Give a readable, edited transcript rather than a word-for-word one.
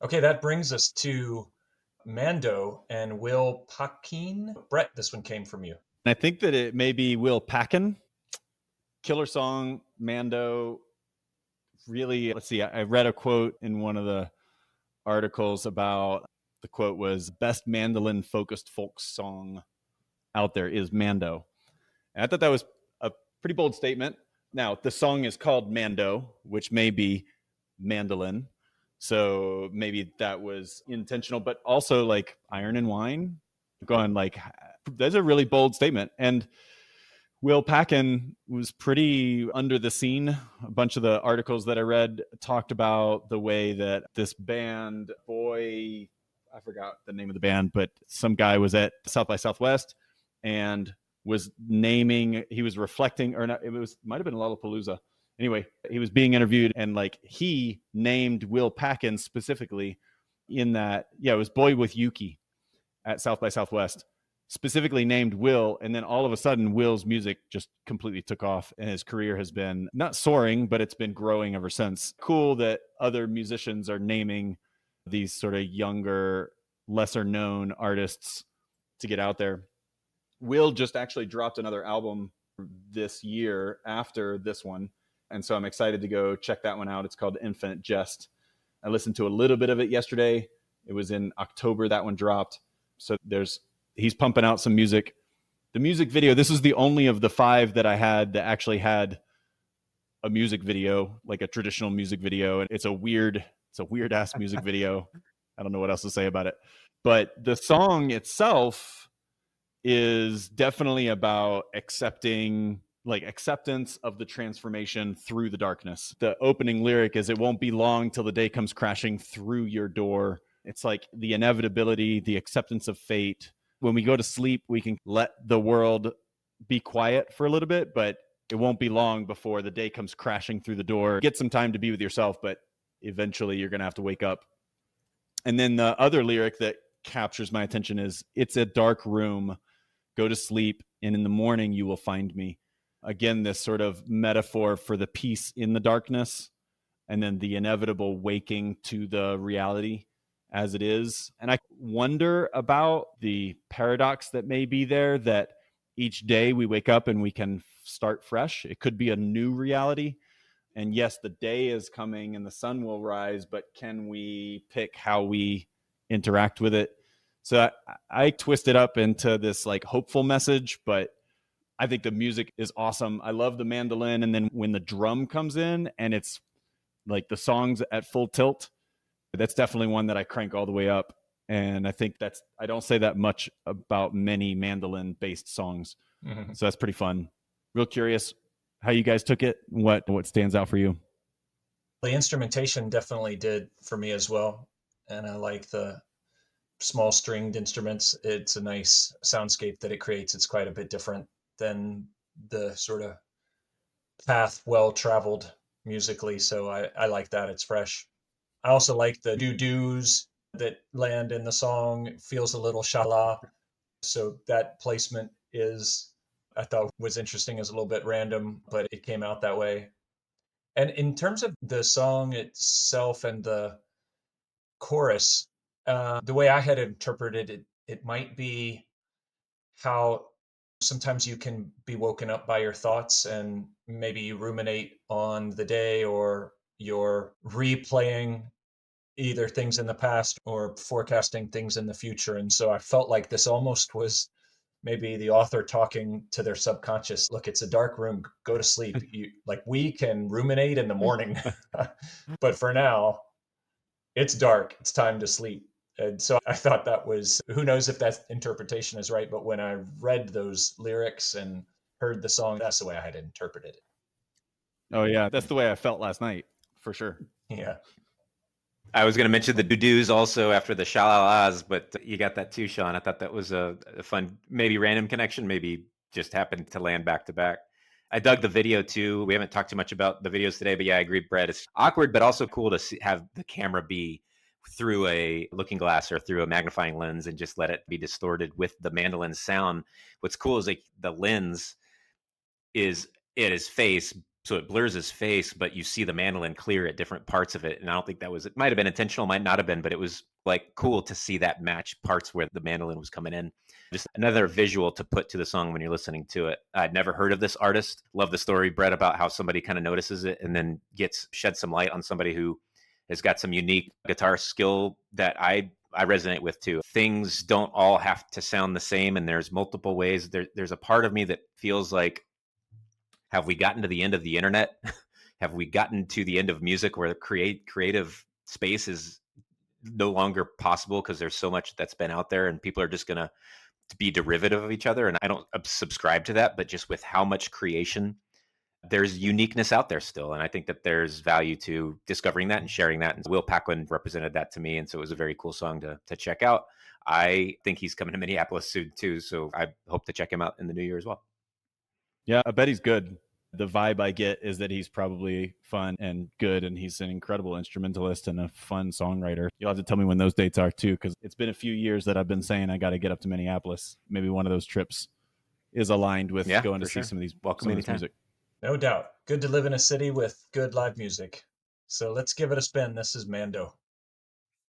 Okay, that brings us to Mando and Will Paquin. Brett, this one came from you. And I think that it may be Will Paquin. Killer song, Mando. Really, let's see. I read a quote in one of the articles about the quote was best mandolin focused folk song out there is Mando. And I thought that was a pretty bold statement. Now, the song is called Mando, which may be mandolin. So maybe that was intentional, but also like Iron and Wine, going like, that's a really bold statement. And Will Paquin was pretty under the scene. A bunch of the articles that I read talked about the way that this band, I forgot the name of the band, but some guy was at South by Southwest and was naming, he was reflecting, or not, might have been Lollapalooza. Anyway, he was being interviewed and like he named Will Paquin specifically in that, it was Boy with Yuki at South by Southwest, specifically named Will. And then all of a sudden, Will's music just completely took off and his career has been not soaring, but it's been growing ever since. Cool that other musicians are naming these sort of younger, lesser known artists to get out there. Will just actually dropped another album this year after this one. And so I'm excited to go check that one out. It's called Infinite Jest. I listened to a little bit of it yesterday. It was in October that one dropped. So he's pumping out some music. The music video, this is the only of the 5 that I had that actually had a music video, like a traditional music video. And it's a weird ass music video. I don't know what else to say about it. But the song itself is definitely about acceptance of the transformation through the darkness. The opening lyric is, "It won't be long till the day comes crashing through your door." It's like the inevitability, the acceptance of fate. When we go to sleep, we can let the world be quiet for a little bit, but it won't be long before the day comes crashing through the door. Get some time to be with yourself, but eventually you're going to have to wake up. And then the other lyric that captures my attention is, "It's a dark room. Go to sleep, and in the morning you will find me." Again, this sort of metaphor for the peace in the darkness and then the inevitable waking to the reality as it is. And I wonder about the paradox that may be there, that each day we wake up and we can start fresh. It could be a new reality. And yes, the day is coming and the sun will rise, but can we pick how we interact with it? So I twist it up into this like hopeful message, but I think the music is awesome. I love the mandolin. And then when the drum comes in and it's like the song's at full tilt, that's definitely one that I crank all the way up. And I think I don't say that much about many mandolin based songs. Mm-hmm. So that's pretty fun. Real curious how you guys took it. What stands out for you? The instrumentation definitely did for me as well. And I like the small stringed instruments. It's a nice soundscape that it creates. It's quite a bit different than the sort of path well traveled musically. So I like that. It's fresh. I also like the doo-doos that land in the song. It feels a little shala. So that placement I thought was interesting, as a little bit random, but it came out that way. And in terms of the song itself and the chorus, the way I had interpreted it, it might be how sometimes you can be woken up by your thoughts and maybe you ruminate on the day, or you're replaying either things in the past or forecasting things in the future. And so I felt like this almost was maybe the author talking to their subconscious. Look, it's a dark room. Go to sleep. We can ruminate in the morning, but for now, it's dark. It's time to sleep. And so I thought that was, who knows if that interpretation is right, but when I read those lyrics and heard the song, that's the way I had interpreted it. Oh yeah, that's the way I felt last night, for sure. Yeah. I was going to mention the doo-doos also after the shalalas, but you got that too, Sean. I thought that was a fun, maybe random connection, maybe just happened to land back to back. I dug the video too. We haven't talked too much about the videos today, but yeah, I agree, Brett. It's awkward, but also cool to have the camera be through a looking glass or through a magnifying lens and just let it be distorted with the mandolin sound. What's cool is like the lens is at his face, So it blurs his face, but you see the mandolin clear at different parts of it. And I don't think that was, it might have been intentional, might not have been, but it was like cool to see that match parts where the mandolin was coming in. Just another visual to put to the song when you're listening to it. I'd never heard of this artist. Love the story, Brett, about how somebody kind of notices it and then shed some light on somebody who has got some unique guitar skill that I resonate with too. Things don't all have to sound the same, and there's multiple ways. There's a part of me that feels like, have we gotten to the end of the internet? Have we gotten to the end of music where the creative space is no longer possible because there's so much that's been out there and people are just going to be derivative of each other? And I don't subscribe to that, but just with how much creation, there's uniqueness out there still. And I think that there's value to discovering that and sharing that. And Will Paquin represented that to me. And so it was a very cool song to check out. I think he's coming to Minneapolis soon too. So I hope to check him out in the new year as well. Yeah, I bet he's good. The vibe I get is that he's probably fun and good, and he's an incredible instrumentalist and a fun songwriter. You'll have to tell me when those dates are too, because it's been a few years that I've been saying I got to get up to Minneapolis. Maybe one of those trips is aligned with going to see some of these music. No doubt. Good to live in a city with good live music. So let's give it a spin. This is Mando.